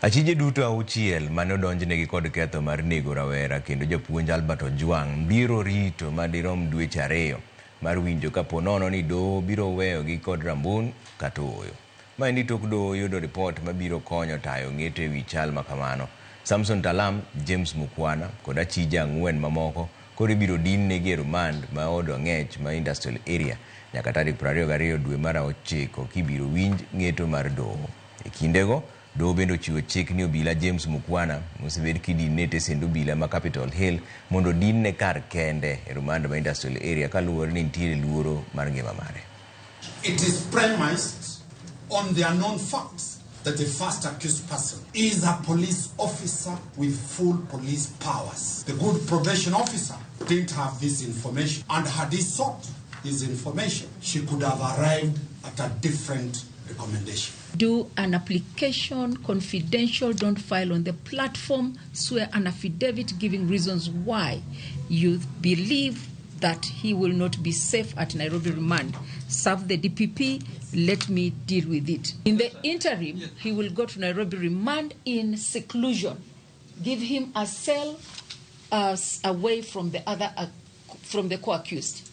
Achije duto auchiel mane odonjnegi kod ketho mar nego rawera kendo japuonj Albert Ojwang biro rito madirom dweche 2 mar winjo kapo nono ni doho biro weyogi kod rambun kata ooyo. Maendi tok doho yudo ripot mabiro konyo tayo ng'eto ewi chal makamano. Samson Talam, James Mukwana kod Achije 4 mamoko koro ibiro dinnegi e rumand ma od ong'ech ma industrial area nyaka tarik 22 dwe mar 9 kibiro winj ng'eto mar doho. E kindego doho bende ochiwo chik ni obila James Mukwana mosebed kidinne e tesend obila ma Capitol Hill mondo dinne kar kende e rumand ma industrial area kaluwore ni nitiere luoro mar ngima mare. It is premised on the unknown facts that the first accused person is a police officer with full police powers. The good probation officer didn't have this information, and had he sought this information, she could have arrived at a different recommendation. Do an application confidential, don't file on the platform, swear an affidavit giving reasons why you believe that he will not be safe at Nairobi remand. Serve the DPP, let me deal with it. In the interim, he will go to Nairobi remand in seclusion. Give him a cell away from the co-accused.